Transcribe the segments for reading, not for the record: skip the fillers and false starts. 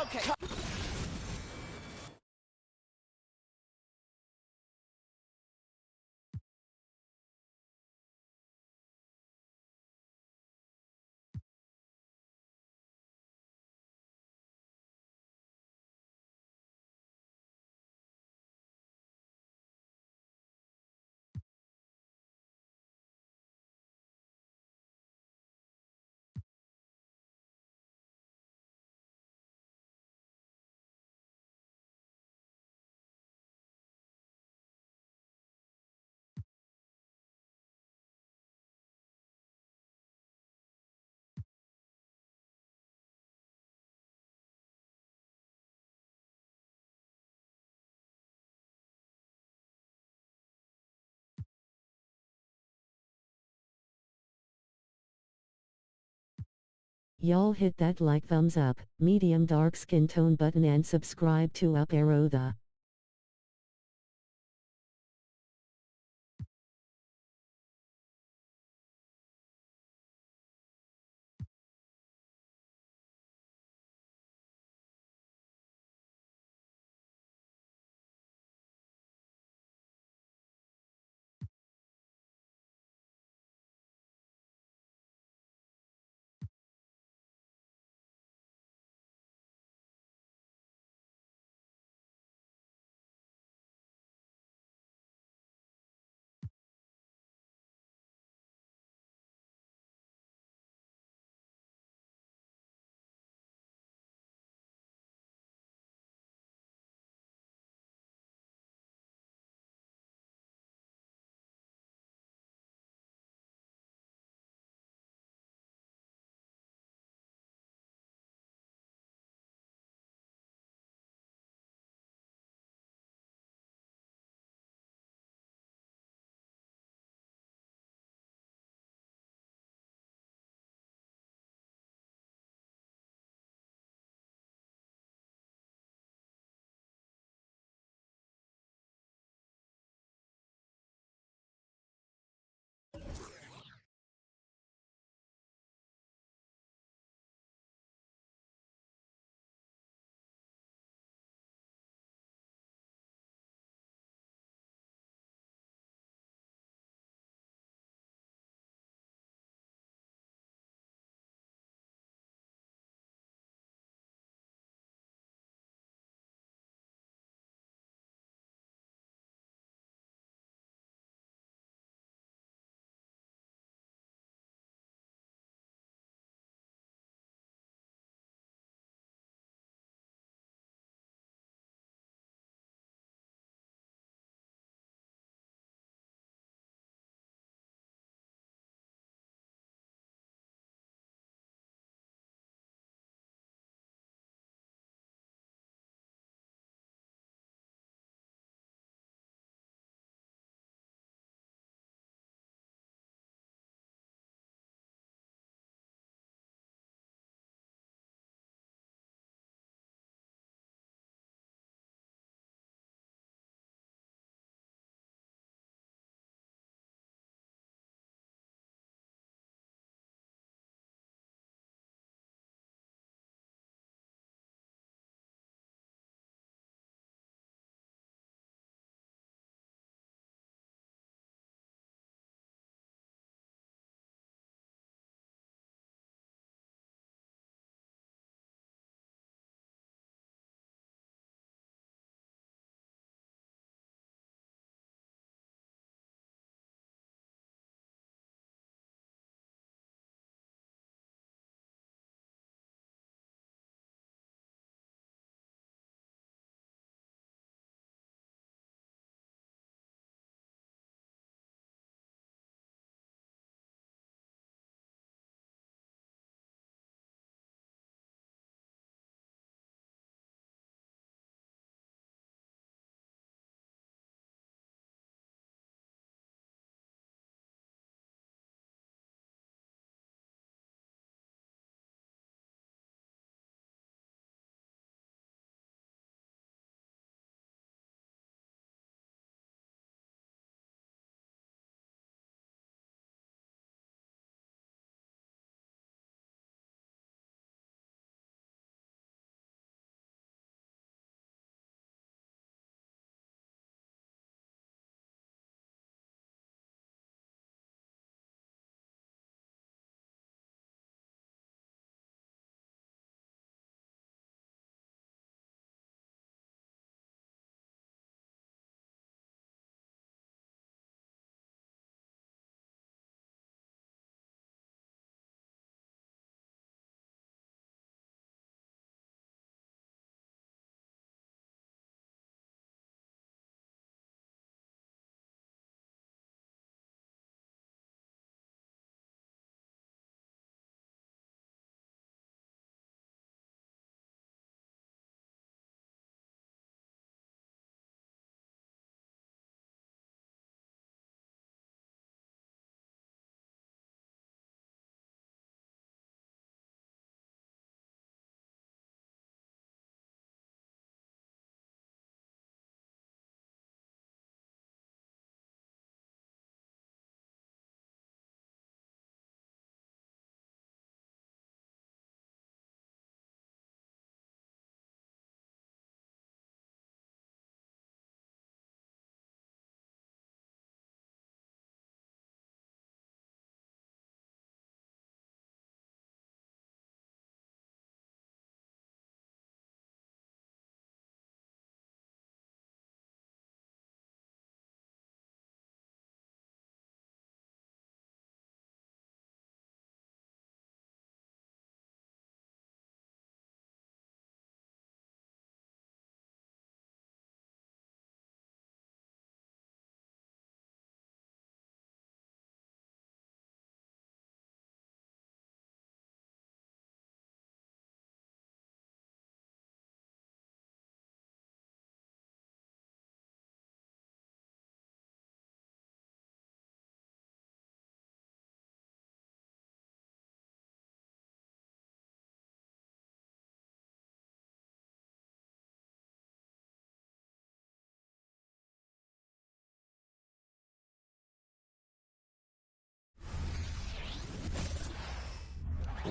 Okay. Y'all hit that like, thumbs up, medium dark skin tone button and subscribe to Up Arrow the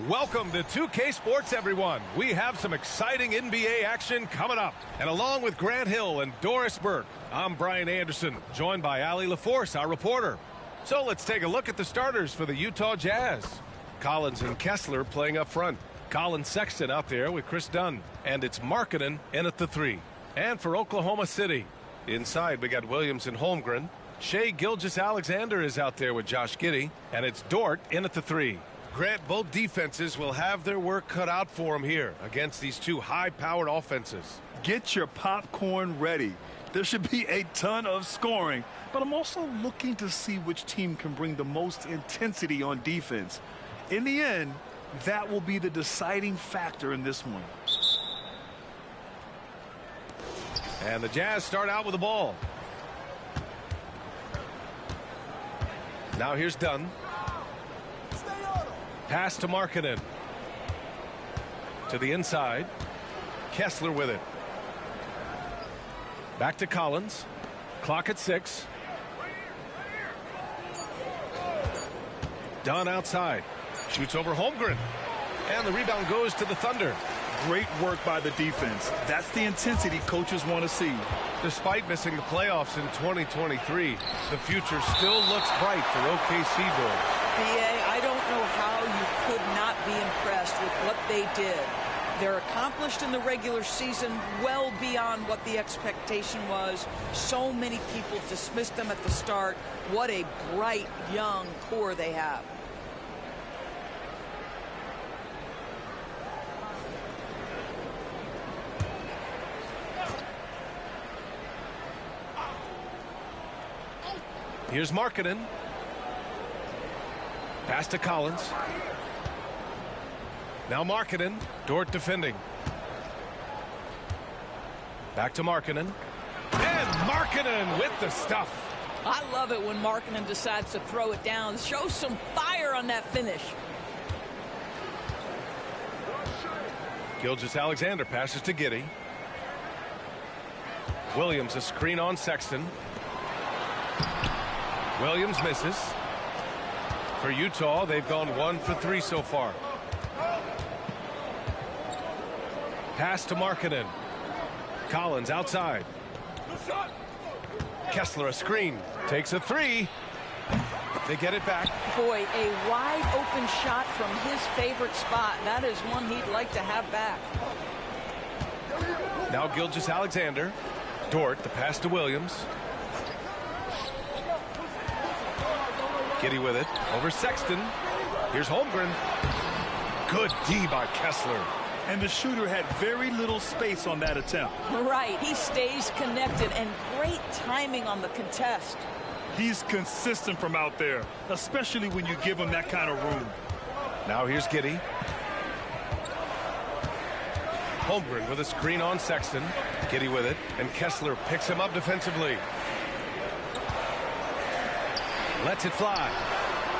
Welcome to 2K Sports, everyone. We have some exciting NBA action coming up. And along with Grant Hill and Doris Burke, I'm Brian Anderson, joined by Allie LaForce, our reporter. So let's take a look at the starters for the Utah Jazz. Collins and Kessler playing up front. Colin Sexton out there with Chris Dunn. And it's Markkanen in at the 3. And for Oklahoma City, inside we got Williams and Holmgren. Shai Gilgeous-Alexander is out there with Josh Giddey. And it's Dort in at the 3. Grant, both defenses will have their work cut out for them here against these two high-powered offenses. Get your popcorn ready. There should be a ton of scoring, but I'm also looking to see which team can bring the most intensity on defense. In the end, that will be the deciding factor in this one. And the Jazz start out with the ball. Now here's Dunn. Pass to Markkanen. To the inside. Kessler with it. Back to Collins. Clock at 6. Dunn outside. Shoots over Holmgren. And the rebound goes to the Thunder. Great work by the defense. That's the intensity coaches want to see. Despite missing the playoffs in 2023, the future still looks bright for OKC Bulls. BA, I don't know how you could not be impressed with what they did. They're accomplished in the regular season well beyond what the expectation was. So many people dismissed them at the start. What a bright, young core they have. Here's Markkanen. Pass to Collins. Now Markkanen. Dort defending. Back to Markkanen. And Markkanen with the stuff. I love it when Markkanen decides to throw it down. Show some fire on that finish. Gilgeous-Alexander passes to Giddey. Williams a screen on Sexton. Williams misses. For Utah, they've gone 1 for 3 so far. Pass to Markkanen. Collins outside. Kessler a screen. Takes a 3. They get it back. Boy, a wide open shot from his favorite spot. That is one he'd like to have back. Now Gilgeous-Alexander. Dort, the pass to Williams. Giddey with it. Over Sexton. Here's Holmgren. Good D by Kessler. And the shooter had very little space on that attempt. Right. He stays connected and great timing on the contest. He's consistent from out there, especially when you give him that kind of room. Now here's Giddey. Holmgren with a screen on Sexton. Giddey with it. And Kessler picks him up defensively. Lets it fly.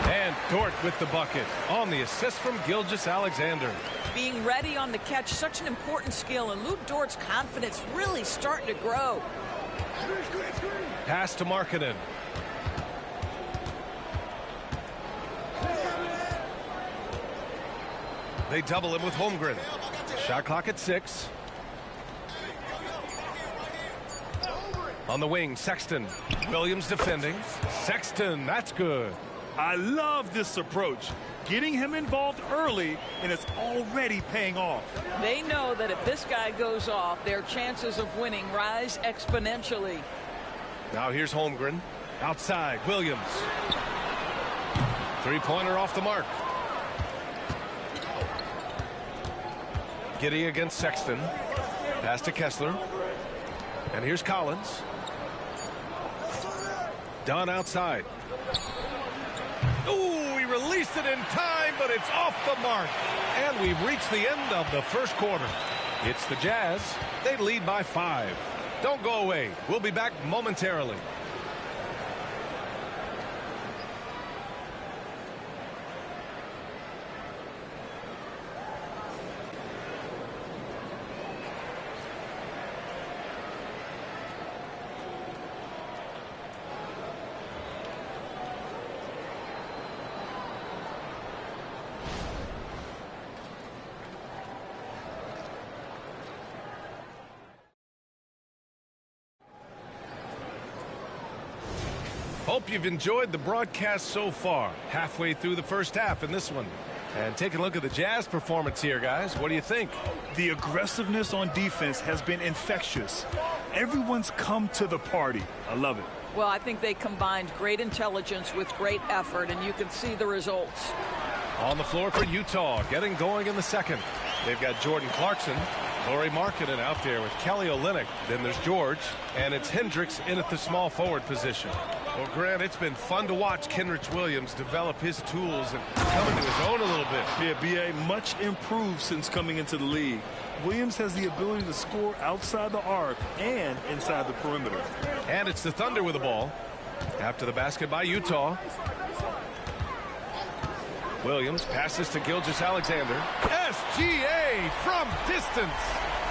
And Dort with the bucket on the assist from Gilgeous-Alexander. Being ready on the catch, such an important skill, and Luke Dort's confidence really starting to grow. Pass to Markkanen. They double him with Holmgren. Shot clock at 6. On the wing, Sexton. Williams defending. Sexton, that's good. I love this approach. Getting him involved early, and it's already paying off. They know that if this guy goes off, their chances of winning rise exponentially. Now here's Holmgren. Outside, Williams. Three-pointer off the mark. Giddey against Sexton. Pass to Kessler. And here's Collins. Dunn outside. Ooh, he released it in time, but it's off the mark. And we've reached the end of the first quarter. It's the Jazz. They lead by 5. Don't go away. We'll be back momentarily. Hope you've enjoyed the broadcast so far. Halfway through the first half in this one. And take a look at the Jazz performance here, guys. What do you think? The aggressiveness on defense has been infectious. Everyone's come to the party. I love it. Well, I think they combined great intelligence with great effort, and you can see the results. On the floor for Utah, getting going in the second. They've got Jordan Clarkson, Lauri Markkanen out there with Kelly Olynyk. Then there's George, and it's Hendricks in at the small forward position. Well, Grant, it's been fun to watch Kenrich Williams develop his tools and come into his own a little bit. Yeah, B.A. much improved since coming into the league. Williams has the ability to score outside the arc and inside the perimeter. And it's the Thunder with the ball. After the basket by Utah. Williams passes to Gilgeous-Alexander. SGA from distance.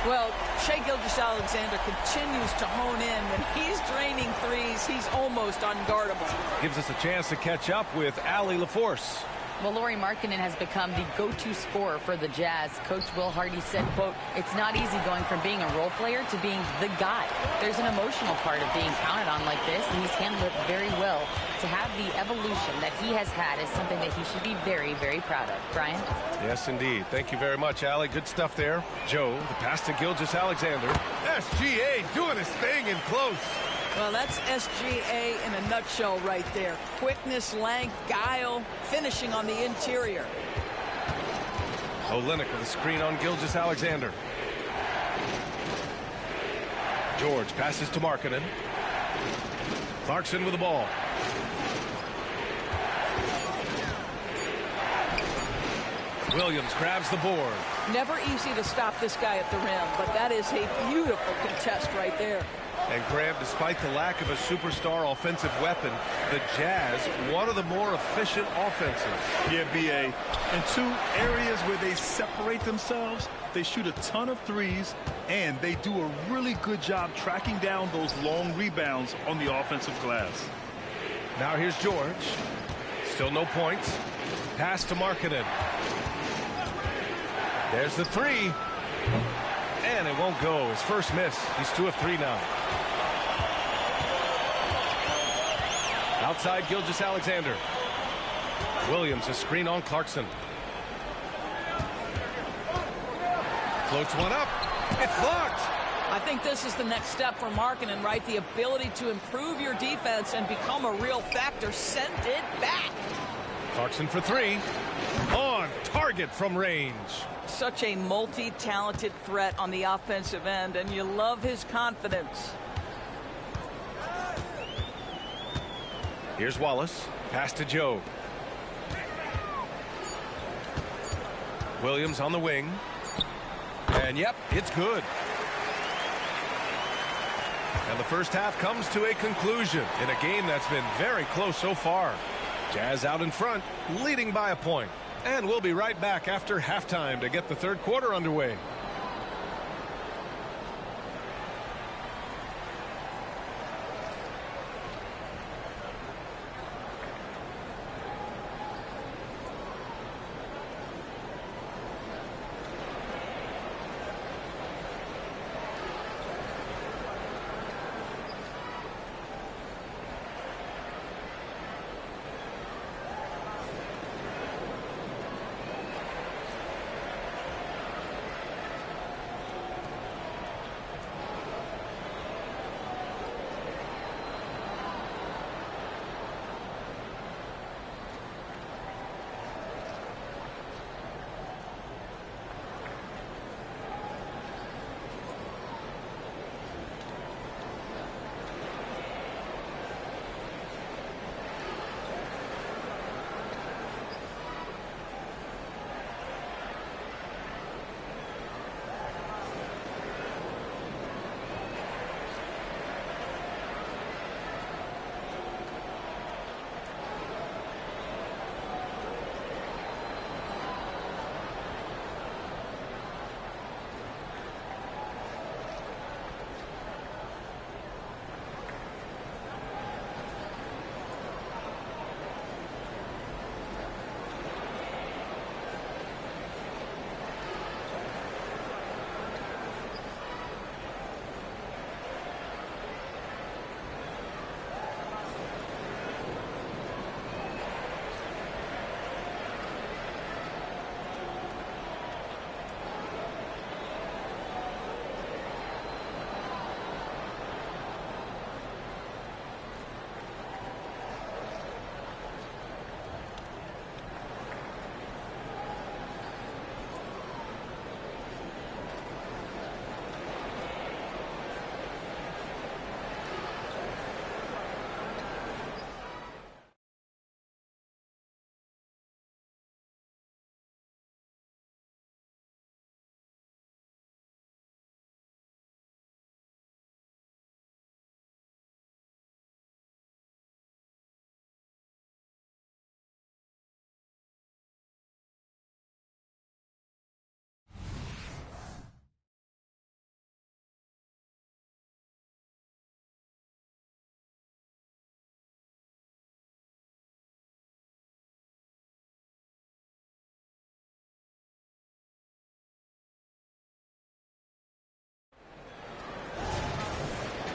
Well, Shai Gilgeous-Alexander continues to hone in. When he's draining threes, he's almost unguardable. Gives us a chance to catch up with Allie LaForce. Well, Lauri Markkanen has become the go-to scorer for the Jazz. Coach Will Hardy said, quote, "It's not easy going from being a role player to being the guy. There's an emotional part of being counted on like this, and he's handled it very well. To have the evolution that he has had is something that he should be very, very proud of." Brian? Yes, indeed. Thank you very much, Allie. Good stuff there. Joe, the pass to Gilgeous-Alexander. SGA doing his thing in close. Well, that's SGA in a nutshell right there. Quickness, length, guile, finishing on the interior. Olynyk with a screen on Gilgeous-Alexander. George passes to Markkanen. Clarkson with the ball. Williams grabs the board. Never easy to stop this guy at the rim, but that is a beautiful contest right there. And Graham, despite the lack of a superstar offensive weapon, the Jazz, one of the more efficient offenses. Yeah, B.A. In two areas where they separate themselves, they shoot a ton of threes, and they do a really good job tracking down those long rebounds on the offensive glass. Now here's George. Still no points. Pass to Markkanen. There's the three. And it won't go. His first miss. He's 2 of 3 now. Outside Gilgeous-Alexander. Williams, a screen on Clarkson. Floats one up. It's blocked. I think this is the next step for Markkanen, right? The ability to improve your defense and become a real factor. Send it back. Clarkson for 3. On target from range. Such a multi-talented threat on the offensive end, and you love his confidence. Here's Wallace. Pass to Joe. Williams on the wing. And yep, it's good. And the first half comes to a conclusion in a game that's been very close so far. Jazz out in front, leading by a point. And we'll be right back after halftime to get the third quarter underway.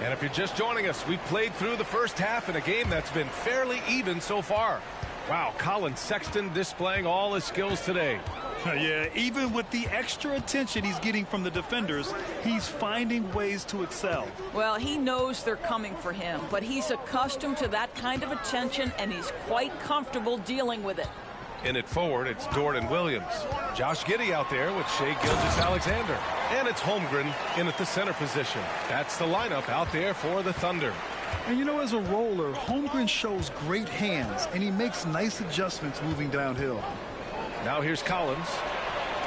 And if you're just joining us, we've played through the first half in a game that's been fairly even so far. Wow, Colin Sexton displaying all his skills today. Yeah, even with the extra attention he's getting from the defenders, he's finding ways to excel. Well, he knows they're coming for him, but he's accustomed to that kind of attention, and he's quite comfortable dealing with it. In it forward, it's Dort and Williams. Josh Giddey out there with Shai Gilgeous-Alexander. And it's Holmgren in at the center position. That's the lineup out there for the Thunder. And you know, as a roller, Holmgren shows great hands, and he makes nice adjustments moving downhill. Now here's Collins.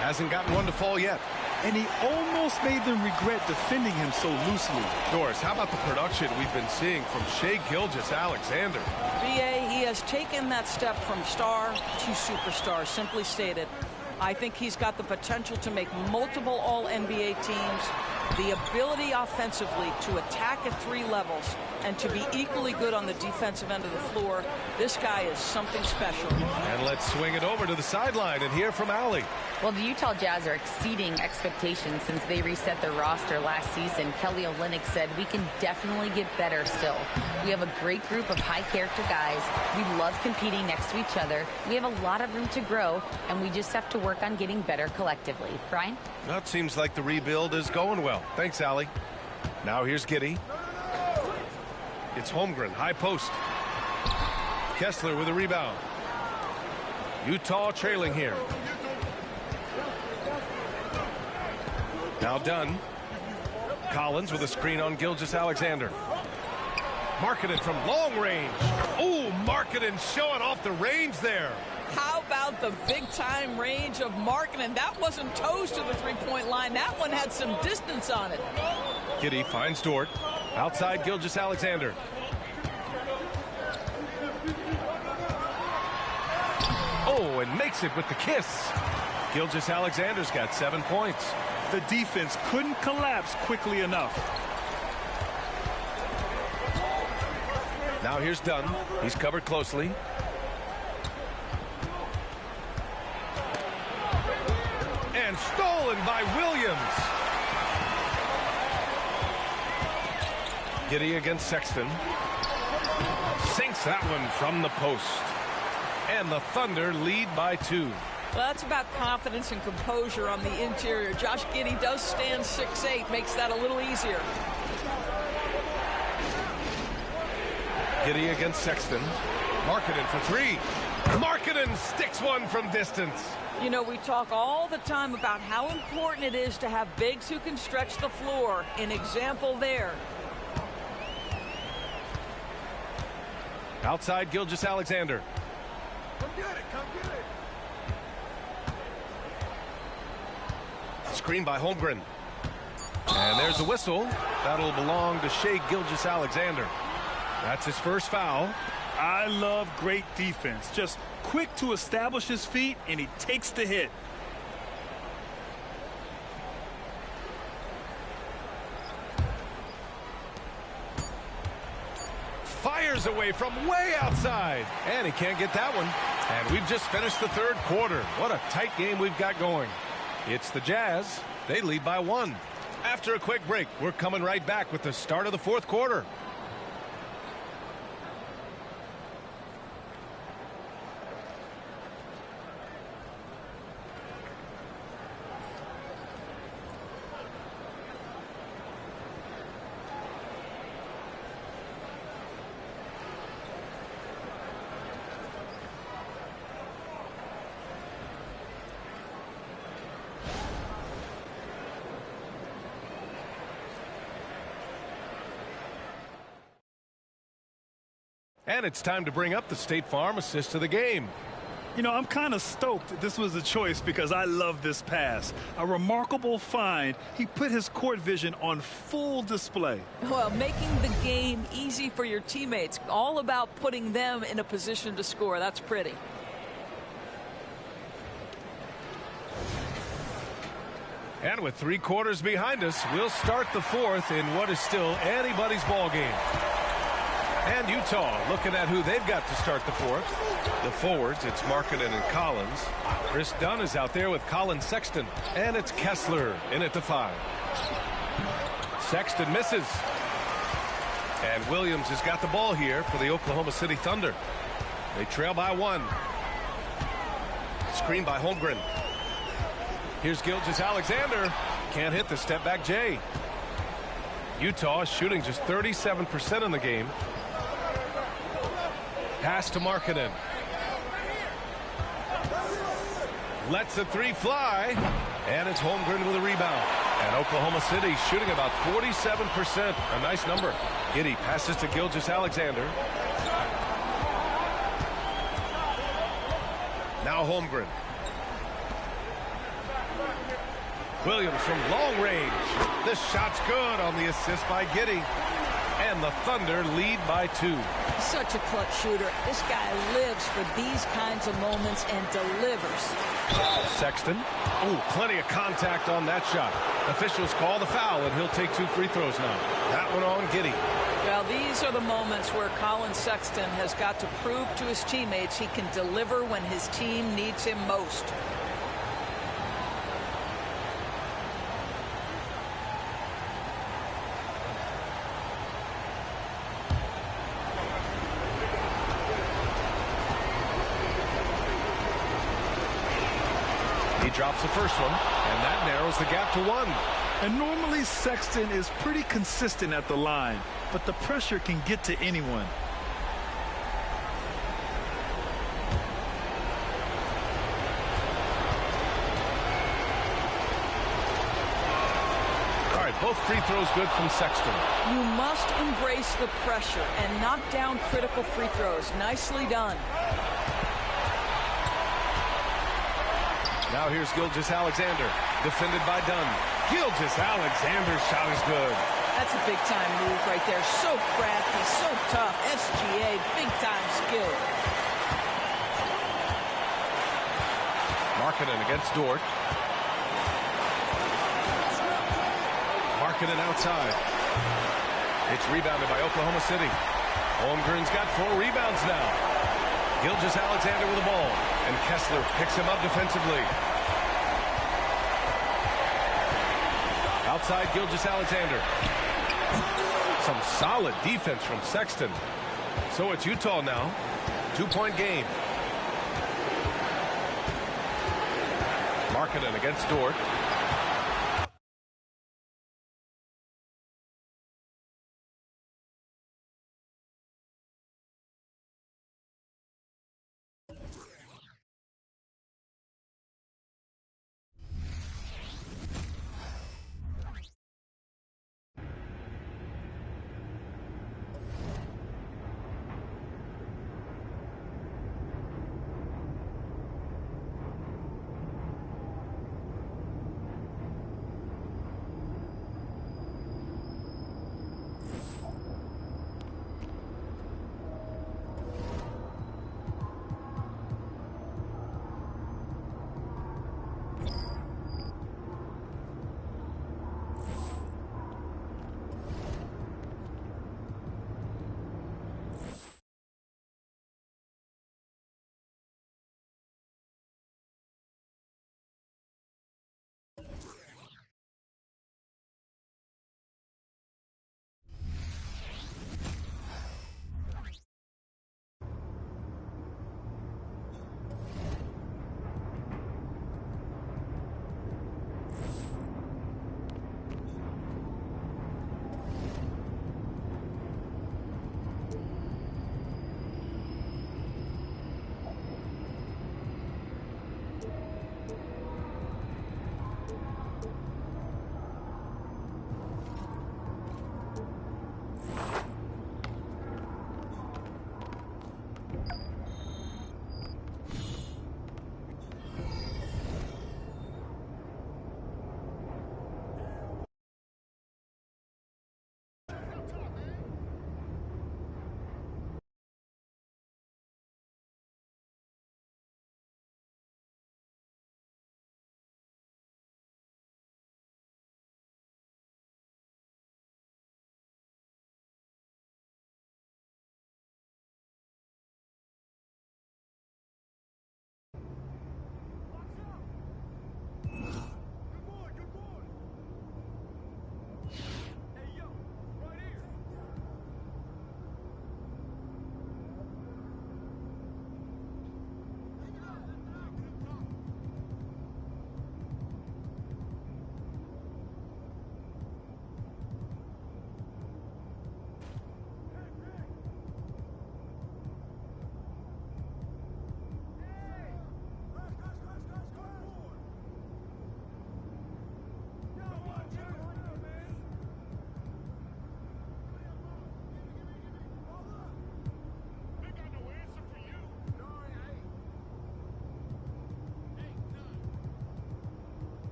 Hasn't gotten one to fall yet. And he almost made them regret defending him so loosely. Doris, how about the production we've been seeing from Shai Gilgeous-Alexander? BA, he has taken that step from star to superstar, simply stated. I think he's got the potential to make multiple All-NBA teams, the ability offensively to attack at 3 levels, and to be equally good on the defensive end of the floor. This guy is something special. And let's swing it over to the sideline and hear from Allie. Well, the Utah Jazz are exceeding expectations since they reset their roster last season. Kelly Olynyk said, "We can definitely get better still. We have a great group of high-character guys. We love competing next to each other. We have a lot of room to grow, and we just have to work on getting better collectively." Brian? Well, it seems like the rebuild is going well. Thanks, Allie. Now here's Giddey. It's Holmgren, high post. Kessler with a rebound. Utah trailing here. Now Dunn. Collins with a screen on Gilgeous-Alexander. Markkanen from long range. Oh, Markkanen showing off the range there. How about the big-time range of Markkanen? That wasn't toes to the three-point line. That one had some distance on it. Giddey finds Dort. Outside Gilgeous-Alexander. Oh, and makes it with the kiss. Gilgeous-Alexander's got 7 points. The defense couldn't collapse quickly enough. Now here's Dunn. He's covered closely. And stolen by Williams. Giddey against Sexton. Sinks that one from the post. And the Thunder lead by 2. Well, that's about confidence and composure on the interior. Josh Giddey does stand 6'8", makes that a little easier. Giddey against Sexton. Markkanen for 3. Markkanen sticks one from distance. You know, we talk all the time about how important it is to have bigs who can stretch the floor. An example there. Outside Gilgeous-Alexander. Come get it, come get it. Screen by Holmgren. And there's a whistle. That'll belong to Shai Gilgeous-Alexander. That's his first foul. I love great defense. Just quick to establish his feet, and he takes the hit. Fires away from way outside. And he can't get that one. And we've just finished the 3rd quarter. What a tight game we've got going. It's the Jazz. They lead by 1. After a quick break, we're coming right back with the start of the 4th quarter. And it's time to bring up the State Farm assist of the game. You know, I'm kind of stoked this was a choice because I love this pass. A remarkable find. He put his court vision on full display. Well, making the game easy for your teammates. All about putting them in a position to score. That's pretty. And with 3 quarters behind us, we'll start the 4th in what is still anybody's ball game. And Utah looking at who they've got to start the 4th. The forwards, it's Markkanen and Collins. Chris Dunn is out there with Colin Sexton. And it's Kessler in at the 5. Sexton misses. And Williams has got the ball here for the Oklahoma City Thunder. They trail by 1. Screen by Holmgren. Here's Gilgeous-Alexander. Can't hit the step back J. Utah is shooting just 37% in the game. Pass to Markkanen. Lets the 3 fly. And it's Holmgren with a rebound. And Oklahoma City shooting about 47%. A nice number. Giddey passes to Gilgeous-Alexander. Now Holmgren. Williams from long range. This shot's good on the assist by Giddey. And the Thunder lead by 2. Such a clutch shooter. This guy lives for these kinds of moments and delivers. Sexton. Oh, plenty of contact on that shot. Officials call the foul, and he'll take 2 free throws now. That one on Giddey. Well, these are the moments where Colin Sexton has got to prove to his teammates he can deliver when his team needs him most. He drops the first one, and that narrows the gap to 1. And normally Sexton is pretty consistent at the line, but the pressure can get to anyone. All right, both free throws good from Sexton. You must embrace the pressure and knock down critical free throws. Nicely done. Now here's Gilgeous-Alexander, defended by Dunn. Gilgeous-Alexander's shot is good. That's a big-time move right there. So crafty, so tough. SGA, big-time skill. Markkanen against Dort. Markkanen outside. It's rebounded by Oklahoma City. Holmgren's got 4 rebounds now. Gilgeous-Alexander with the ball. And Kessler picks him up defensively. Outside Gilgeous-Alexander. Some solid defense from Sexton. So it's Utah now. 2-point game. Markkanen against Dort.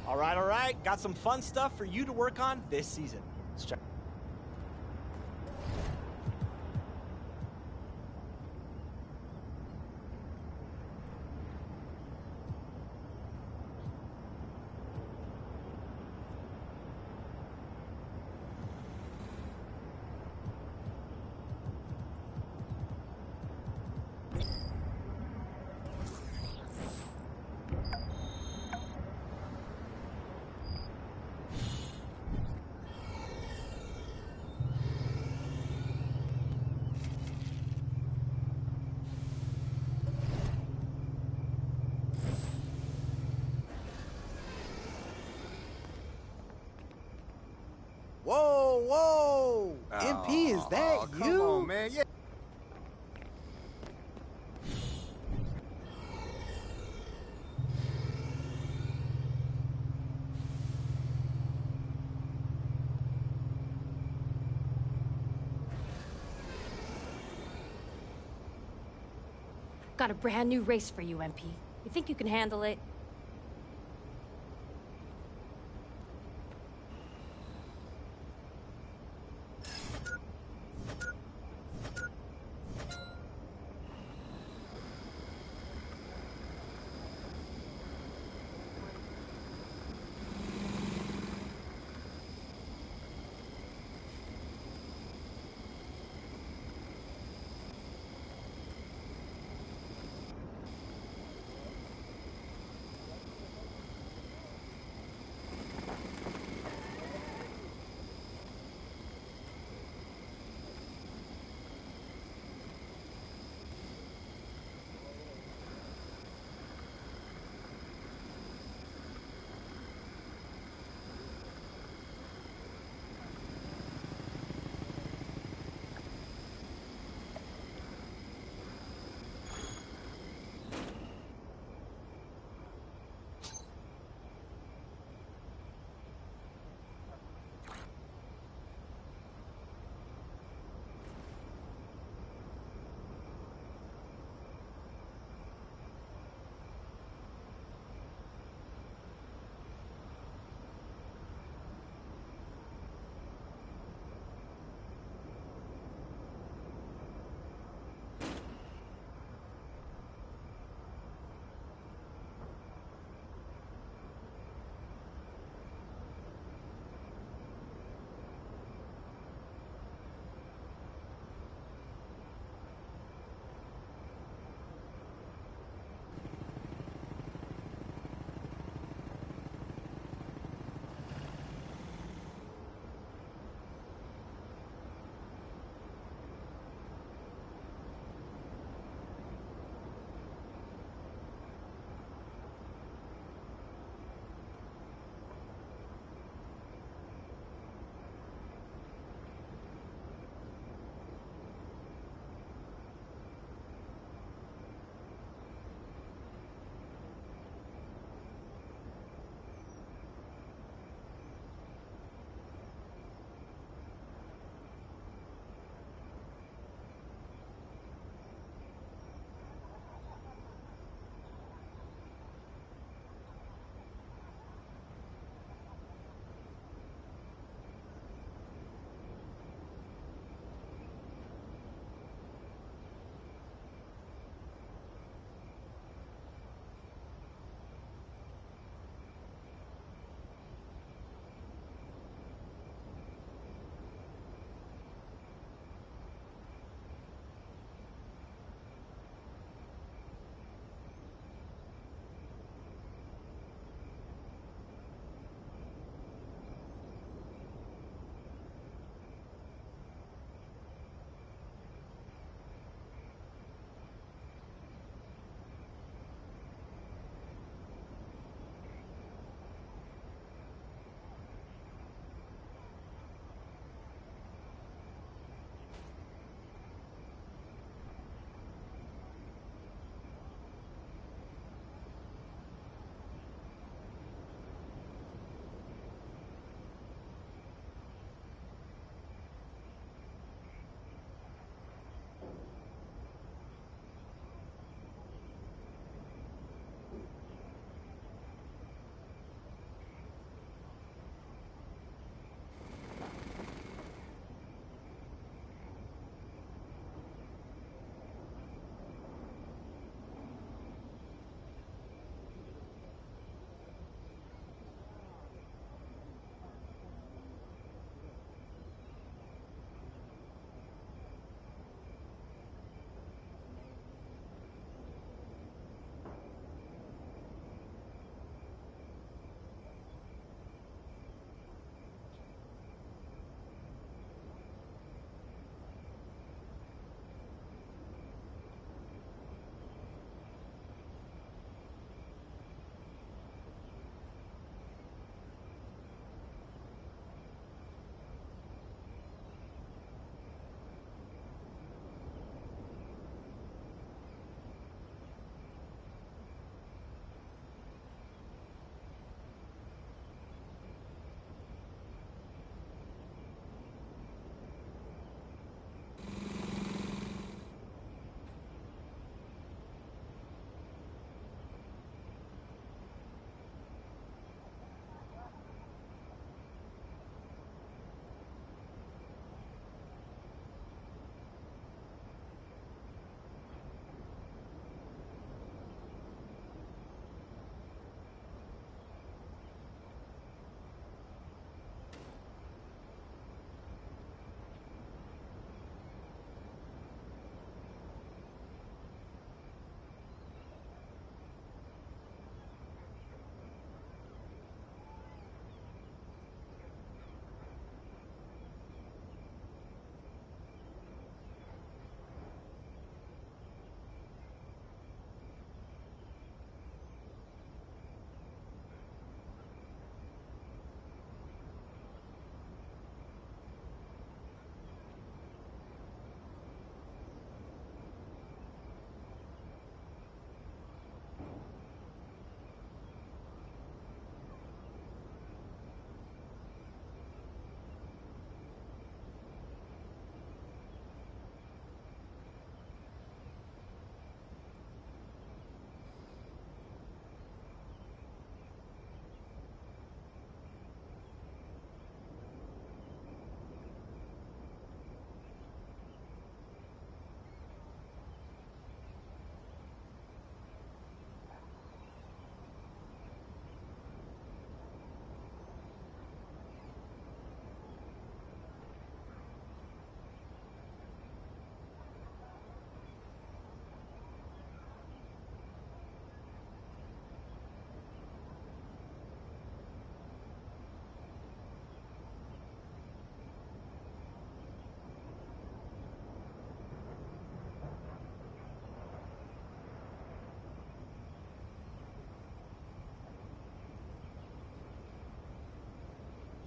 All right. Got some fun stuff for you to work on this season. Let's check. Whoa! MP, is that you? Come on, man. Yeah. Got a brand new race for you, MP. You think you can handle it?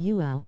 You out.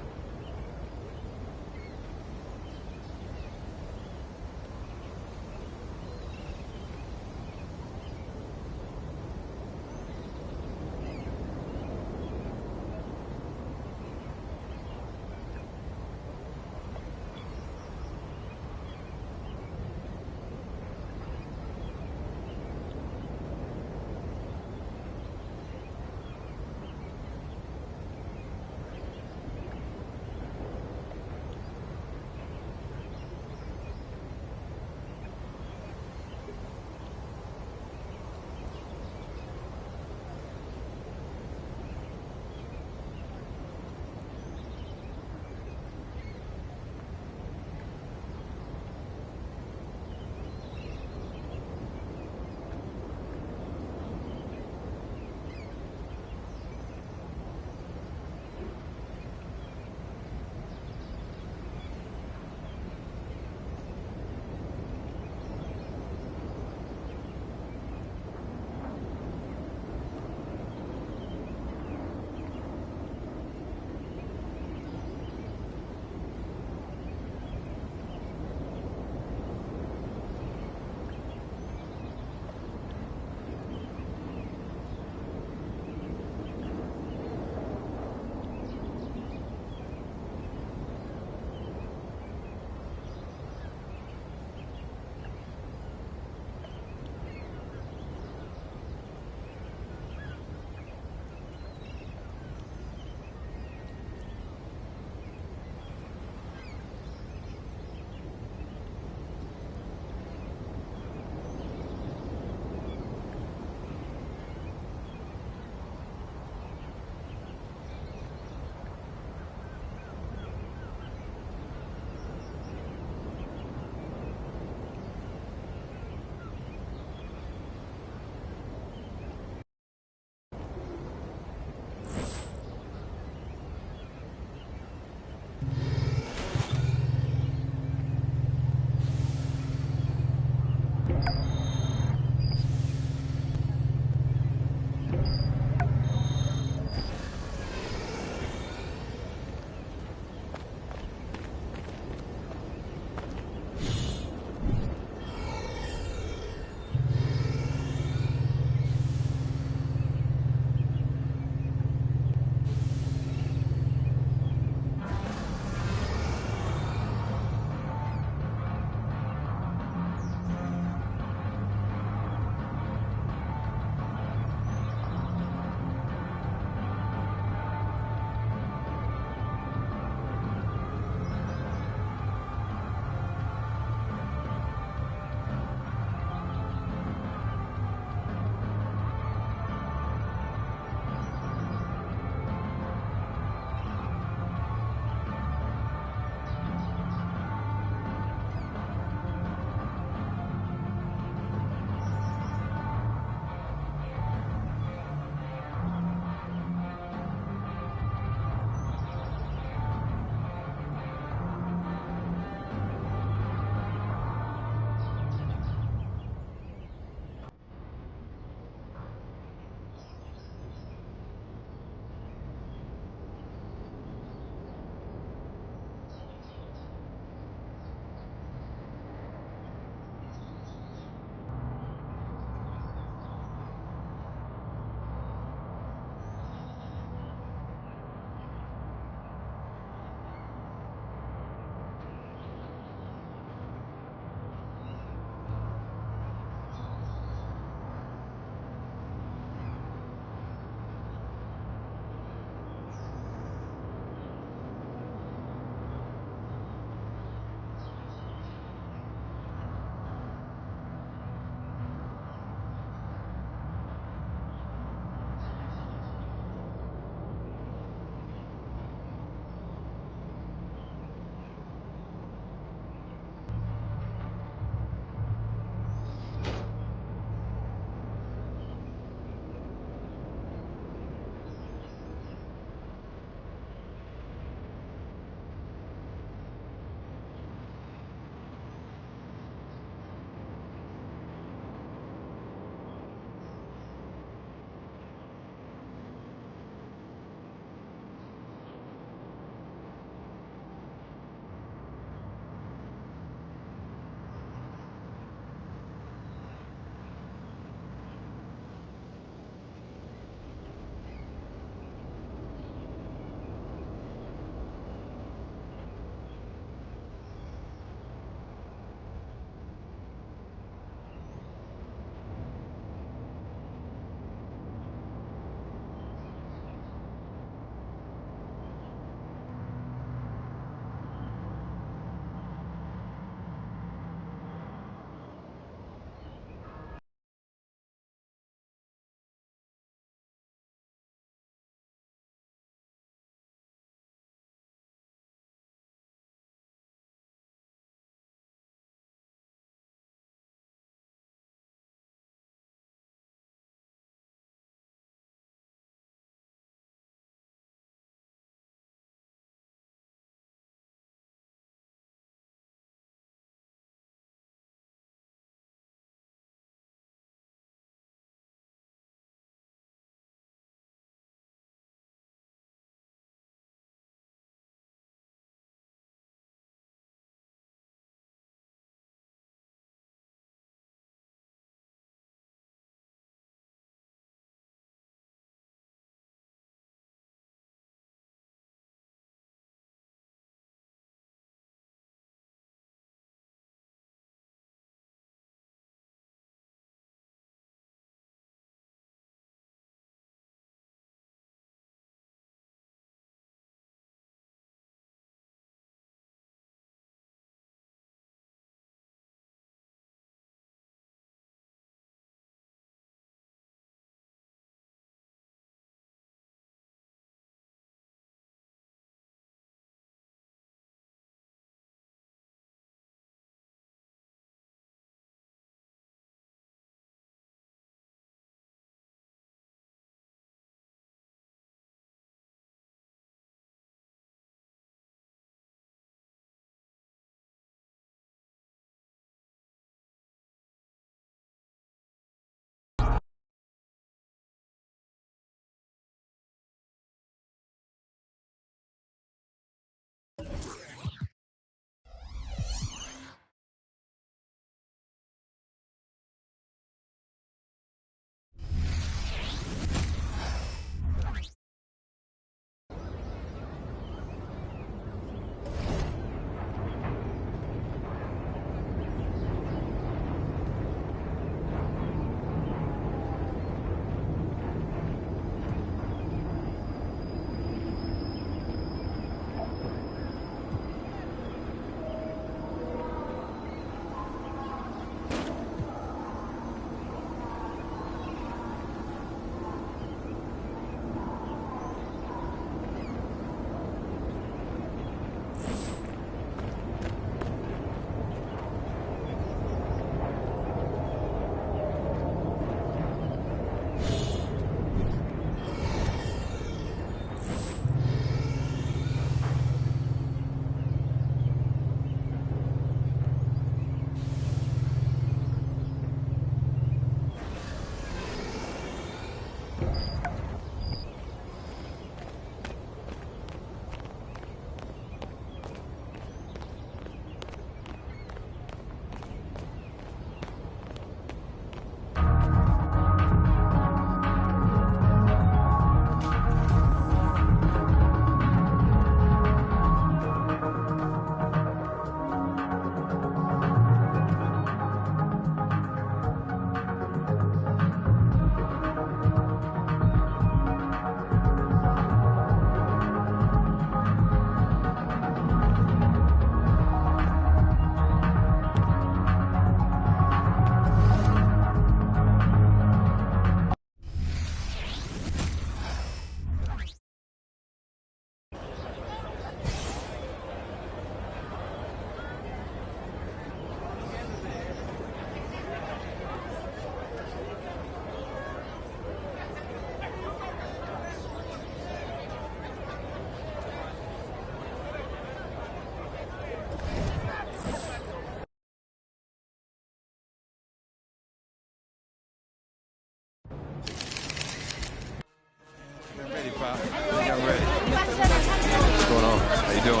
I'm ready, Pop. I think I'm ready. What's going on? How you doing?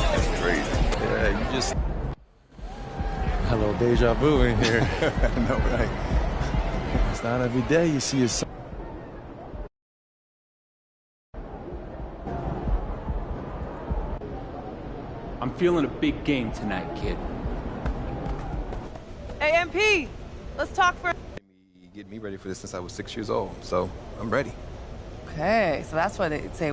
That's crazy. Yeah, you just... Hello, deja vu in here. I know, right? It's not every day you see a... I'm feeling a big game tonight, kid. Hey, MP, let's talk for... Get me ready for this since I was 6 years old, so I'm ready. Okay, so that's why they say...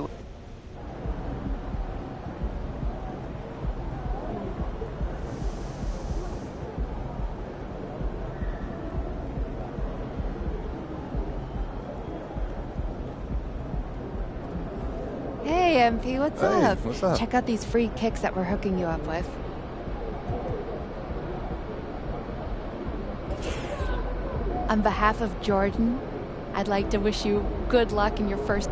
Hey, MP, what's up? What's up? Check out these free kicks that we're hooking you up with. On behalf of Jordan, I'd like to wish you good luck in your first...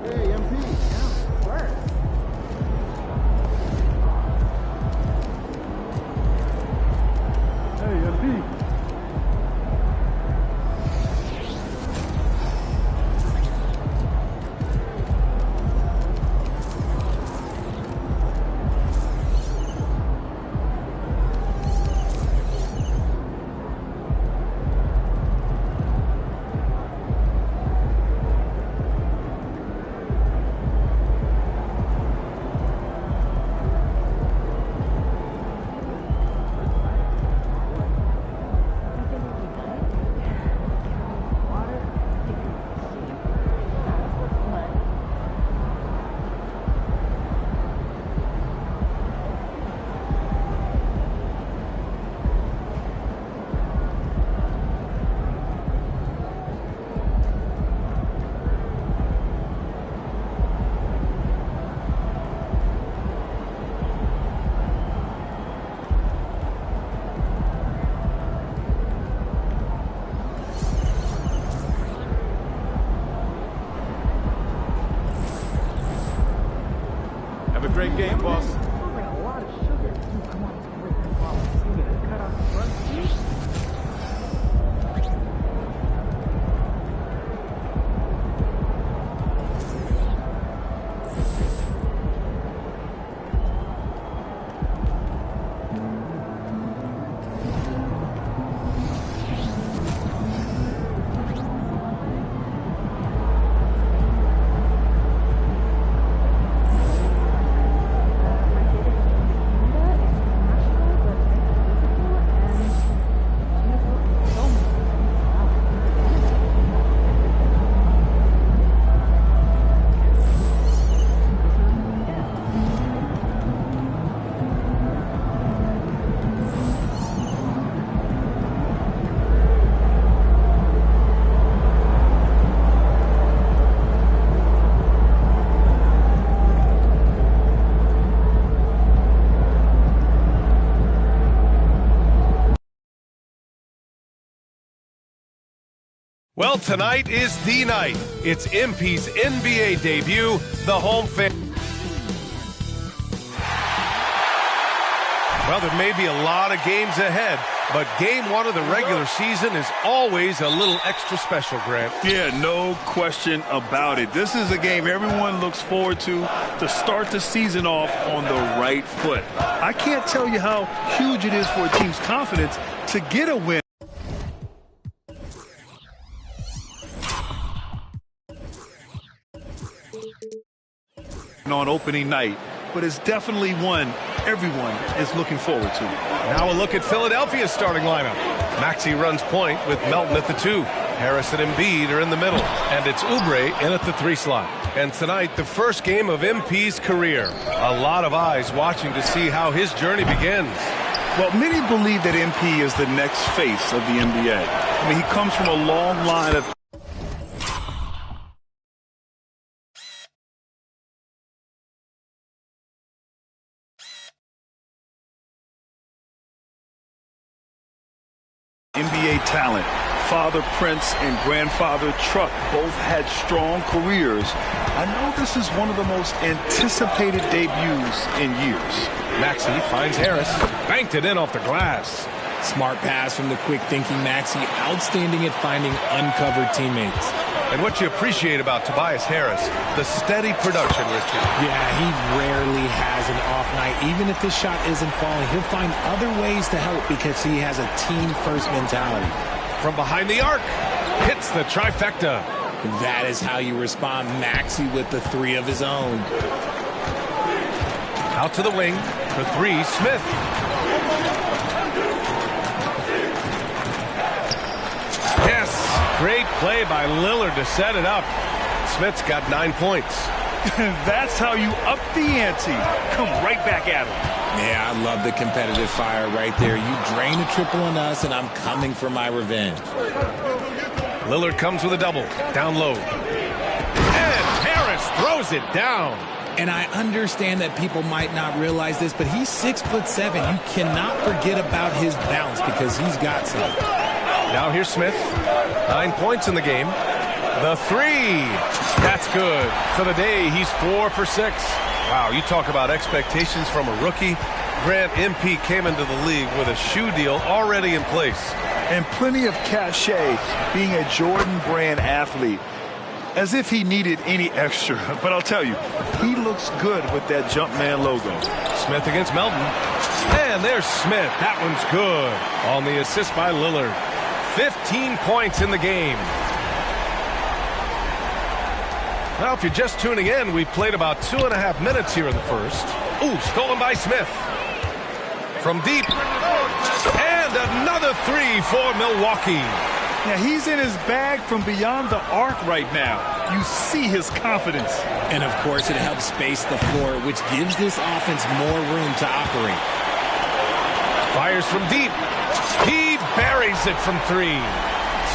Hey, MP. Yeah, work. Hey, MP. Have a great game, boss. Well, tonight is the night. It's MP's NBA debut, the home fan. Well, there may be a lot of games ahead, but game one of the regular season is always a little extra special, Grant. Yeah, no question about it. This is a game everyone looks forward to start the season off on the right foot. I can't tell you how huge it is for a team's confidence to get a win. On opening night, but it's definitely one everyone is looking forward to. Now a look at Philadelphia's starting lineup. Maxey runs point with Melton at the 2. Harris and Embiid are in the middle, and it's Oubre in at the 3 slot. And tonight, the first game of MP's career. A lot of eyes watching to see how his journey begins. Well, many believe that MP is the next face of the NBA. I mean, he comes from a long line of NBA talent, Father Prince and grandfather Truck both had strong careers, I know this is one of the most anticipated debuts in years. Maxey finds Harris. Banked it in off the glass. Smart pass from the quick-thinking Maxey. Outstanding at finding uncovered teammates. And what you appreciate about Tobias Harris, the steady production, Richard. Yeah, he rarely has an off night. Even if the shot isn't falling, he'll find other ways to help because he has a team-first mentality. From behind the arc, hits the trifecta. That is how you respond. Maxey with the three of his own. Out to the wing for three, Smith. Yes, great play by Lillard to set it up. Smith's got 9 points. That's how you up the ante. Come right back at him. Yeah, I love the competitive fire right there. You drain a triple on us, and I'm coming for my revenge. Lillard comes with a double. Down low. And Harris throws it down. And I understand that people might not realize this, but he's 6'7". You cannot forget about his bounce because he's got some. Now here's Smith. 9 points in the game. The three. That's good. For the day, he's 4 for 6. Wow, you talk about expectations from a rookie. Grant MP came into the league with a shoe deal already in place. And plenty of cachet being a Jordan brand athlete. As if he needed any extra. But I'll tell you, he looks good with that Jumpman logo. Smith against Melton. And there's Smith. That one's good. On the assist by Lillard. 15 points in the game. Well, if you're just tuning in, we've played about 2.5 minutes here in the first. Ooh, stolen by Smith. From deep. And another three for Milwaukee. Yeah, he's in his bag from beyond the arc right now. You see his confidence. And, of course, it helps space the floor, which gives this offense more room to operate. Fires from deep. He buries it from three.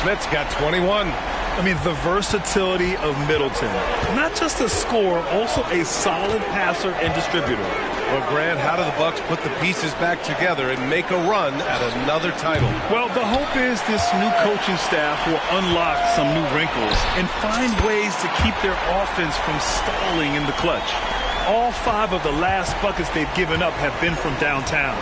Smith's got 21. I mean, the versatility of Middleton. Not just a scorer, also a solid passer and distributor. Well, Grant, how do the Bucks put the pieces back together and make a run at another title? Well, the hope is this new coaching staff will unlock some new wrinkles and find ways to keep their offense from stalling in the clutch. All 5 of the last buckets they've given up have been from downtown.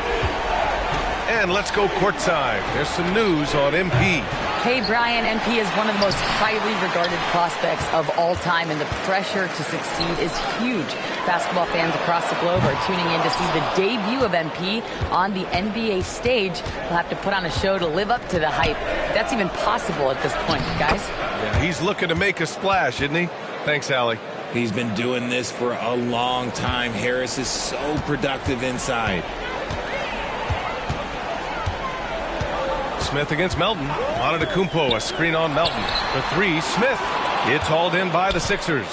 And let's go courtside. There's some news on MP. Hey, Brian, MP is one of the most highly regarded prospects of all time, and the pressure to succeed is huge. Basketball fans across the globe are tuning in to see the debut of MP on the NBA stage. They'll have to put on a show to live up to the hype. That's even possible at this point, guys. Yeah, he's looking to make a splash, isn't he? Thanks, Allie. He's been doing this for a long time. Harris is so productive inside. Smith against Melton. Antetokounmpo, a screen on Melton. For three, Smith. It's hauled in by the Sixers.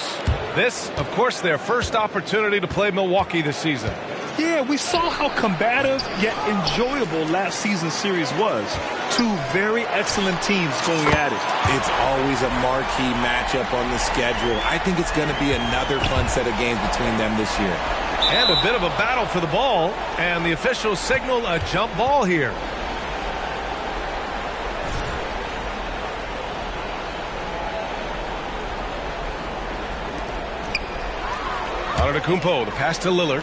This, of course, their first opportunity to play Milwaukee this season. Yeah, we saw how combative yet enjoyable last season's series was. 2 very excellent teams going at it. It's always a marquee matchup on the schedule. I think it's going to be another fun set of games between them this year. And a bit of a battle for the ball, and the officials signal a jump ball here. Antetokounmpo, the pass to Lillard.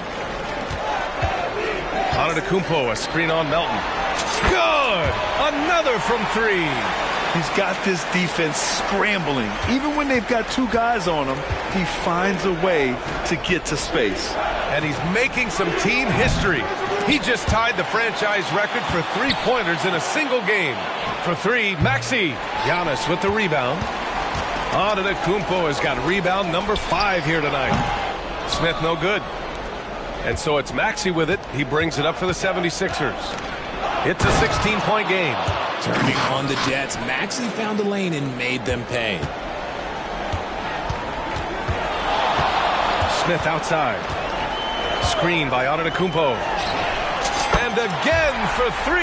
Antetokounmpo, a screen on Melton. Good! Another from three. He's got this defense scrambling. Even when they've got 2 guys on him, he finds a way to get to space. And he's making some team history. He just tied the franchise record for three-pointers in a single game. For three, Maxey. Giannis with the rebound. Antetokounmpo has got rebound number 5 here tonight. Smith no good. And so it's Maxey with it. He brings it up for the 76ers. It's a 16-point game. Turning on the Jets, Maxey found a lane and made them pay. Smith outside. Screen by Antetokounmpo. And again for 3.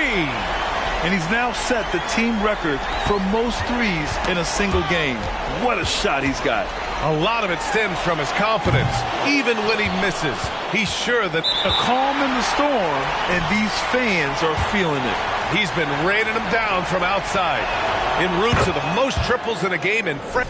And he's now set the team record for most threes in a single game. What a shot he's got. A lot of it stems from his confidence. Even when he misses, he's sure that a calm in the storm, and these fans are feeling it. He's been raining them down from outside. En route to the most triples in a game in France.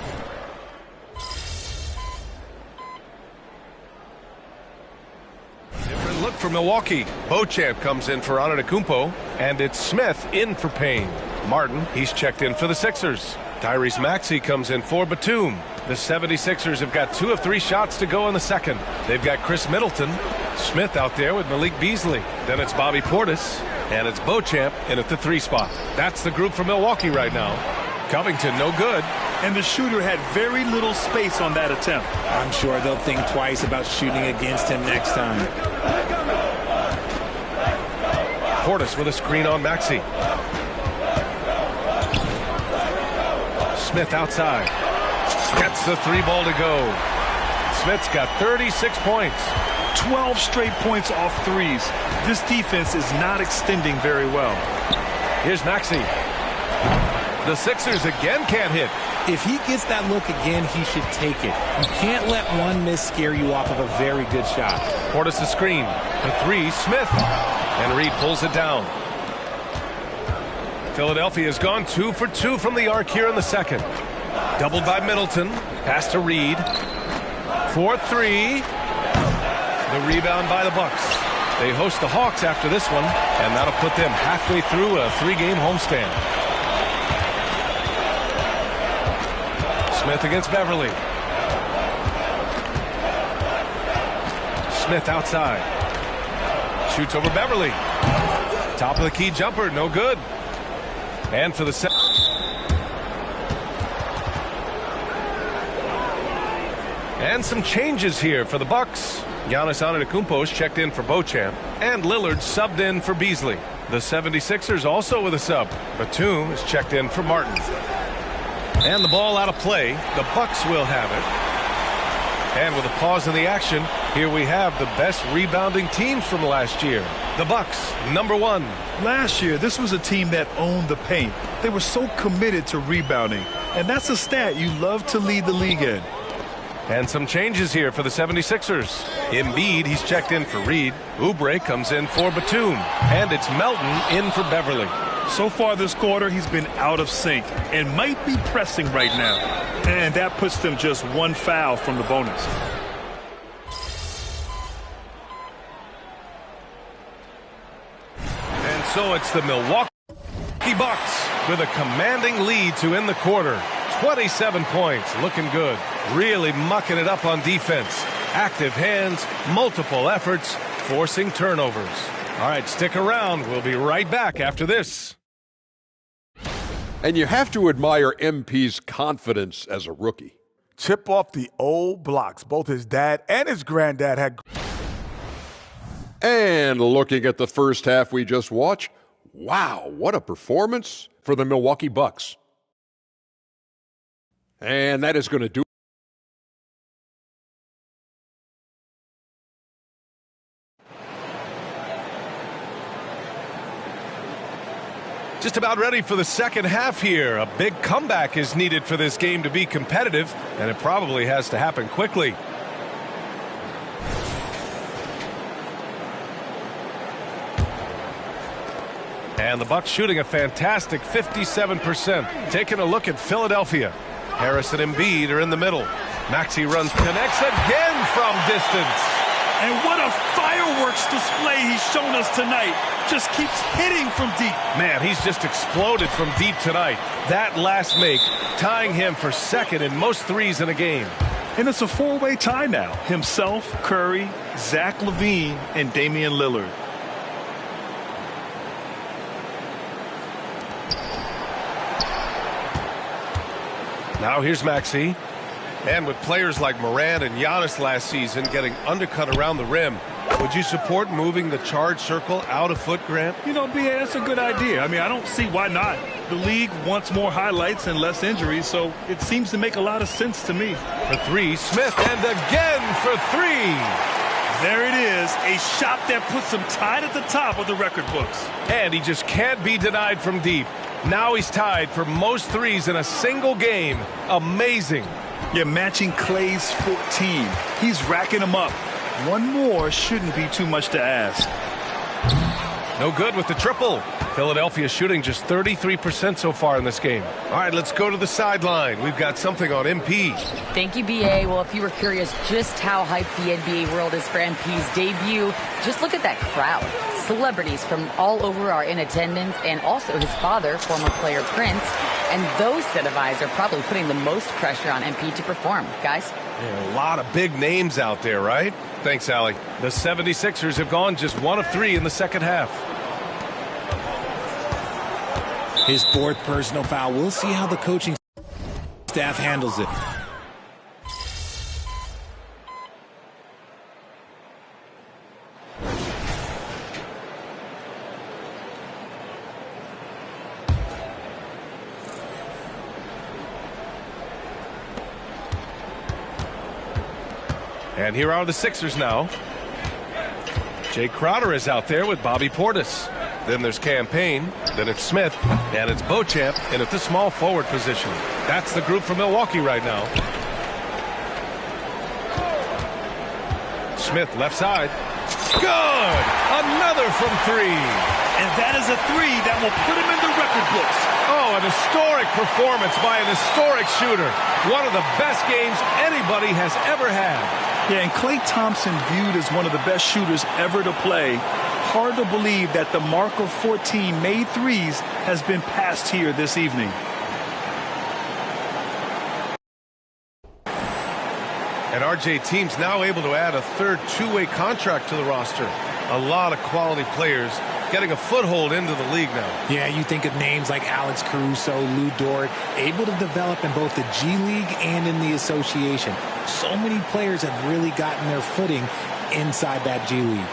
Different look for Milwaukee. Beauchamp comes in for Antetokounmpo, and it's Smith in for Payne. Martin, he's checked in for the Sixers. Tyrese Maxey comes in for Batum. The 76ers have got 2 of 3 shots to go in the second. They've got Chris Middleton. Smith out there with Malik Beasley. Then it's Bobby Portis. And it's Beauchamp in at the 3 spot. That's the group for Milwaukee right now. Covington, no good. And the shooter had very little space on that attempt. I'm sure they'll think twice about shooting against him next time. Portis with a screen on Maxey. Smith outside. Gets the 3 ball to go. Smith's got 36 points. 12 straight points off threes. This defense is not extending very well. Here's Maxey. The Sixers again can't hit. If he gets that look again, he should take it. You can't let one miss scare you off of a very good shot. Portis the screen. The 3, Smith. And Reed pulls it down. Philadelphia has gone 2 for 2 from the arc here in the second. Doubled by Middleton. Pass to Reed. 4-3. The rebound by the Bucks. They host the Hawks after this one, and that'll put them halfway through a 3-game homestand. Smith against Beverly. Smith outside. Shoots over Beverly. Top of the key jumper, no good. And for the set. And some changes here for the Bucks. Giannis Antetokounmpo is checked in for Beauchamp, and Lillard subbed in for Beasley. The 76ers also with a sub. Batum is checked in for Martin. And the ball out of play. The Bucks will have it. And with a pause in the action, here we have the best rebounding teams from last year. The Bucks, number 1. Last year, this was a team that owned the paint. They were so committed to rebounding, and that's a stat you love to lead the league in. And some changes here for the 76ers. Embiid, he's checked in for Reed. Oubre comes in for Batum. And it's Melton in for Beverly. So far this quarter, he's been out of sync and might be pressing right now. And that puts them just 1 foul from the bonus. And so it's the Milwaukee Bucks with a commanding lead to end the quarter. 27 points, looking good. Really mucking it up on defense. Active hands, multiple efforts, forcing turnovers. All right, stick around. We'll be right back after this. And you have to admire MP's confidence as a rookie. Chip off the old blocks. Both his dad and his granddad had. And looking at the first half we just watched, wow, what a performance for the Milwaukee Bucks. And that is going to do Just about ready for the second half here. A big comeback is needed for this game to be competitive, and it probably has to happen quickly. And the Bucks shooting a fantastic 57%. Taking a look at Philadelphia. Harris and Embiid are in the middle. Maxey runs, connects again from distance. And what a fireworks display he's shown us tonight. Just keeps hitting from deep. Man, he's just exploded from deep tonight. That last make, tying him for second in most threes in a game. And it's a 4-way tie now. Himself, Curry, Zach LaVine, and Damian Lillard. Now here's Maxey. And with players like Morant and Giannis last season getting undercut around the rim, would you support moving the charge circle out a foot, Grant? You know, B.A., that's a good idea. I mean, I don't see why not. The league wants more highlights and less injuries, so it seems to make a lot of sense to me. For 3, Smith, and again for 3. There it is, a shot that puts him tied at the top of the record books. And he just can't be denied from deep. Now he's tied for most threes in a single game. Amazing. Yeah, matching Clay's 14. He's racking them up. One more shouldn't be too much to ask. No good with the triple. Philadelphia shooting just 33% so far in this game. All right, let's go to the sideline. We've got something on MP. Thank you, BA. Well, if you were curious just how hyped the NBA world is for MP's debut, just look at that crowd. Celebrities from all over are in attendance, and also his father, former player Prince. And those set of eyes are probably putting the most pressure on MP to perform. Guys? Yeah, a lot of big names out there, right? Thanks, Allie. The 76ers have gone just 1 of 3 in the second half. His 4th personal foul. We'll see how the coaching staff handles it. And here are the Sixers now. Jay Crowder is out there with Bobby Portis. Then there's Campaign, then it's Smith, and it's Beauchamp in at the small forward position. That's the group for Milwaukee right now. Smith left side. Good! Another from 3. And that is a 3 that will put him in the record books. Oh, an historic performance by an historic shooter. One of the best games anybody has ever had. Yeah, and Klay Thompson viewed as one of the best shooters ever to play. Hard to believe that the mark of 14 made threes has been passed here this evening. And RJ team's now able to add a 3rd two-way contract to the roster. A lot of quality players getting a foothold into the league now. Yeah, you think of names like Alex Caruso, Lou Dort, able to develop in both the G League and in the association. So many players have really gotten their footing inside that G League.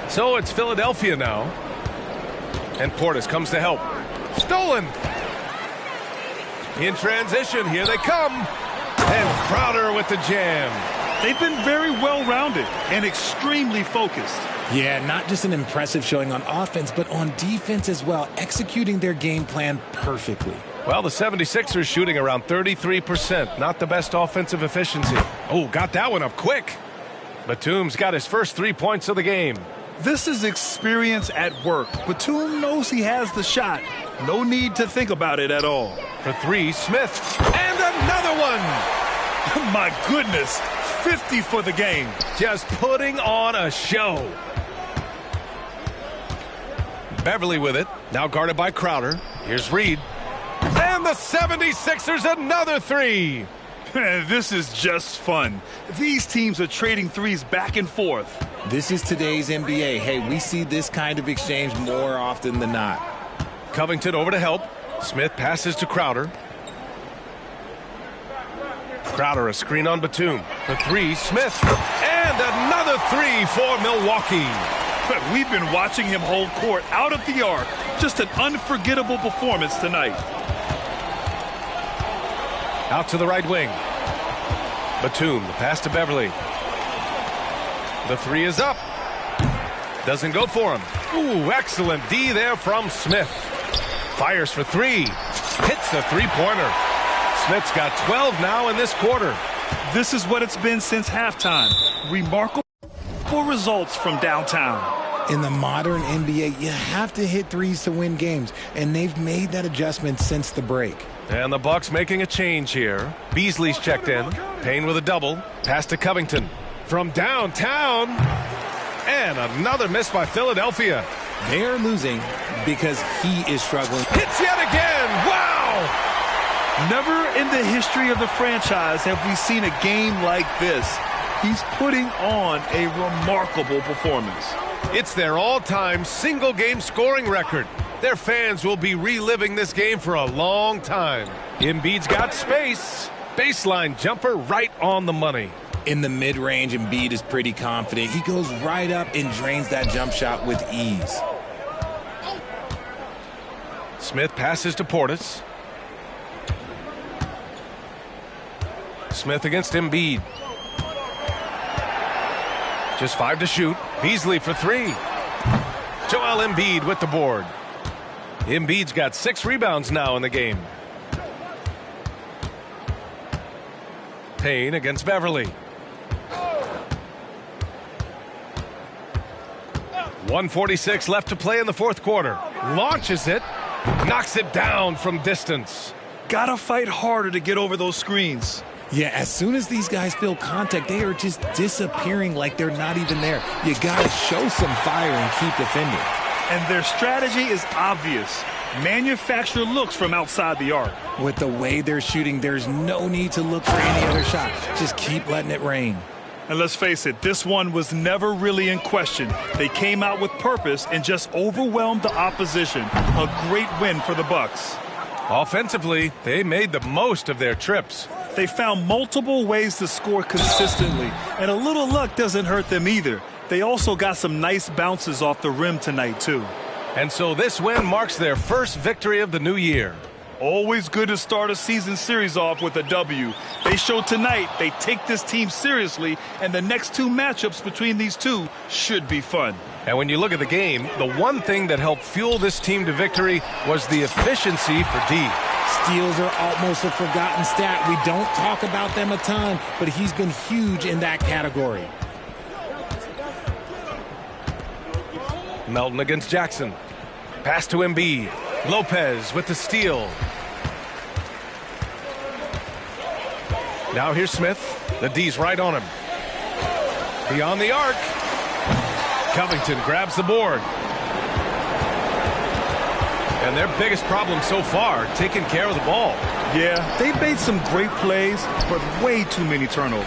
So it's Philadelphia now. And Portis comes to help. Stolen! In transition, here they come. And Crowder with the jam. They've been very well-rounded and extremely focused. Yeah, not just an impressive showing on offense, but on defense as well, executing their game plan perfectly. Well, the 76ers shooting around 33%. Not the best offensive efficiency. Oh, got that one up quick. Batum's got his first 3 points of the game. This is experience at work. Batum knows he has the shot. No need to think about it at all. For 3, Smith. And another one! My goodness, 50 for the game. Just putting on a show. Beverly with it. Now guarded by Crowder. Here's Reed. And the 76ers another 3. This is just fun. These teams are trading threes back and forth. This is today's NBA. Hey, we see this kind of exchange more often than not. Covington over to help. Smith passes to Crowder. Crowder a screen on Batum. The 3, Smith. And another 3 for Milwaukee. We've been watching him hold court out of the arc. Just an unforgettable performance tonight. Out to the right wing. Batum, the pass to Beverly. The 3 is up. Doesn't go for him. Ooh, excellent D there from Smith. Fires for 3. Hits the three-pointer. Smith's got 12 now in this quarter. This is what it's been since halftime. Remarkable results from downtown. In the modern NBA, you have to hit threes to win games, and they've made that adjustment since the break. And the Bucks making a change here. Beasley's checked in. Payne with a double. Pass to Covington. From downtown. And another miss by Philadelphia. They're losing because he is struggling. Hits yet again. Wow! Never in the history of the franchise have we seen a game like this. He's putting on a remarkable performance. It's their all-time single-game scoring record. Their fans will be reliving this game for a long time. Embiid's got space. Baseline jumper right on the money. In the mid-range, Embiid is pretty confident. He goes right up and drains that jump shot with ease. Smith passes to Portis. Smith against Embiid. Just 5 to shoot. Beasley for 3. Joel Embiid with the board. Embiid's got 6 rebounds now in the game. Payne against Beverly. 1:46 left to play in the fourth quarter. Launches it. Knocks it down from distance. Gotta fight harder to get over those screens. Yeah, as soon as these guys feel contact, they are just disappearing like they're not even there. You got to show some fire and keep defending. And their strategy is obvious. Manufacture looks from outside the arc. With the way they're shooting, there's no need to look for any other shot. Just keep letting it rain. And let's face it, this one was never really in question. They came out with purpose and just overwhelmed the opposition. A great win for the Bucks. Offensively, they made the most of their trips. They found multiple ways to score consistently, and a little luck doesn't hurt them either. They also got some nice bounces off the rim tonight, too. And so this win marks their first victory of the new year. Always good to start a season series off with a W. They showed tonight they take this team seriously, and the next 2 matchups between these two should be fun. And when you look at the game, the one thing that helped fuel this team to victory was the efficiency for D. Steals are almost a forgotten stat. We don't talk about them a ton, but he's been huge in that category. Melton against Jackson. Pass to Embiid. Lopez with the steal. Now here's Smith. The D's right on him. Beyond the arc. Covington grabs the board. And their biggest problem so far, taking care of the ball. Yeah, they made some great plays, but way too many turnovers.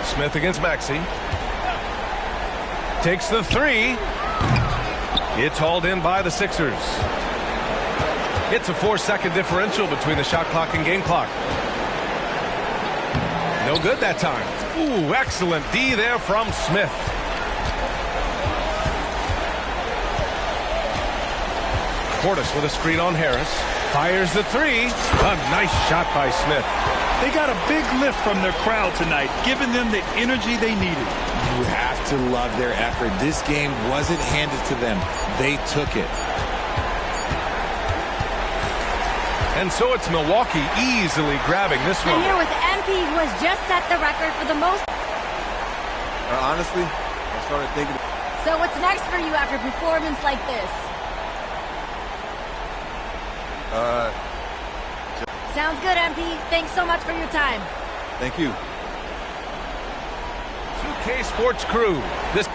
Smith against Maxey. Takes the 3. It's hauled in by the Sixers. It's a 4-second differential between the shot clock and game clock. No good that time. Ooh, excellent D there from Smith. Portis with a screen on Harris. Fires the 3. A nice shot by Smith. They got a big lift from their crowd tonight, giving them the energy they needed. You have to love their effort. This game wasn't handed to them. They took it. And so it's Milwaukee easily grabbing this one. And here with MP, who has just set the record for the most. Honestly, I started thinking. So what's next for you after a performance like this? Sounds good, MP. Thanks so much for your time. Thank you. 2K Sports Crew. This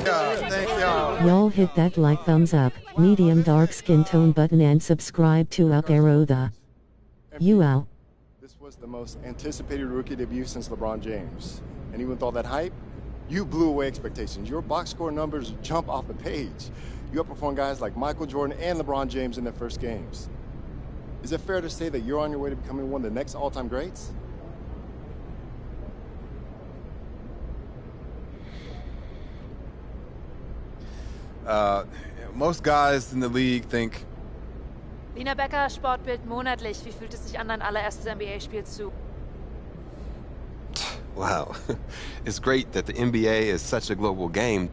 Thank y'all. Y'all hit that like, thumbs up, medium dark skin tone button and subscribe to Up Arrow the UL. This was the most anticipated rookie debut since LeBron James. And even with all that hype, you blew away expectations. Your box score numbers jump off the page. You outperformed guys like Michael Jordan and LeBron James in their first games. Is it fair to say that you're on your way to becoming one of the next all-time greats? Most guys in the league think. Lina Becker, Sportbild monatlich. Wie fühlt es sich an, dein allererstes NBA-Spiel zu? Wow. It's great that the NBA is such a global game.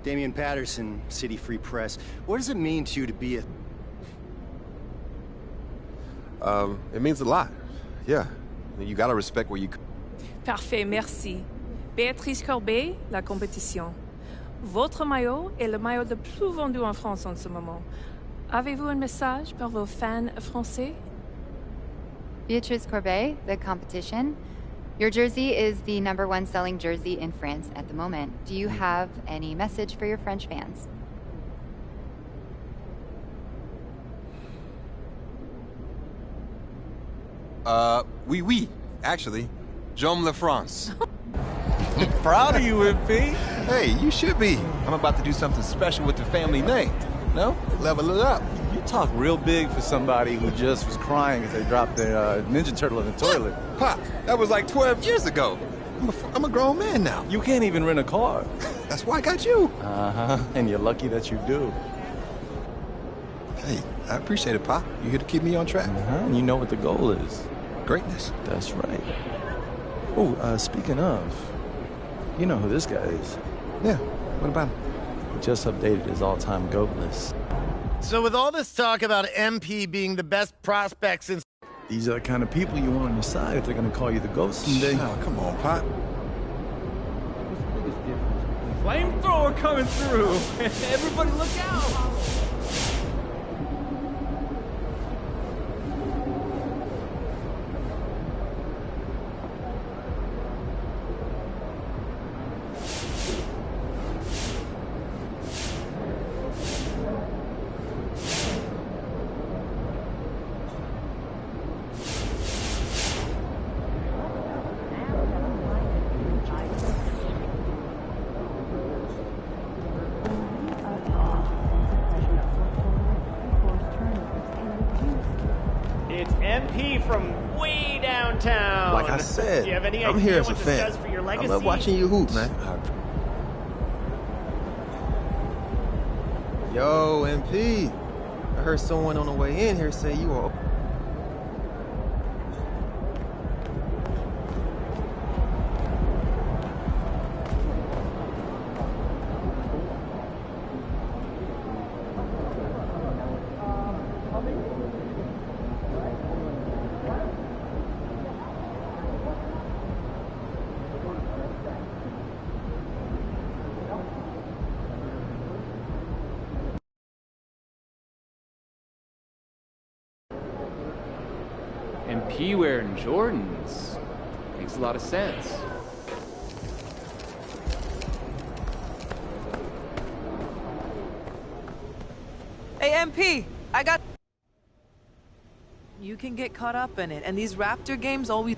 Damian Patterson, City Free Press. What does it mean to you to be a... It means a lot. Yeah. You gotta respect where you... Parfait, merci. Béatrice Corbet, la compétition. Votre maillot est le maillot le plus vendu en France en ce moment. Avez-vous un message pour vos fans français? Beatrice Corbet, the competition. Your jersey is the #1 selling jersey in France at the moment. Do you have any message for your French fans? Oui. Actually, J'aime la France. Proud of you, MP. Hey, you should be. I'm about to do something special with the family name. No? Level it up. You talk real big for somebody who just was crying as they dropped their Ninja Turtle in the toilet. Pop, that was like 12 years ago. I'm a grown man now. You can't even rent a car. That's why I got you. Uh-huh, and you're lucky that you do. Hey, I appreciate it, Pop. You here to keep me on track. And you know what the goal is. Greatness. That's right. Oh, speaking of, you know who this guy is. Yeah, what about him? He just updated his all-time GOAT list. So with all this talk about MP being the best prospect since... These are the kind of people you want on your side if they're going to call you the GOAT someday. Oh, come on, Pop. Flamethrower coming through. Everybody look out. It's MP from way downtown. Like I said, do you have any I'm idea here as a what this fan. does for your legacy? I love watching you hoop, man. Yo, MP. I heard someone on the way in here say you were... MP wearing Jordans. Makes a lot of sense. Hey, MP, I got... You can get caught up in it, and these Raptor games always...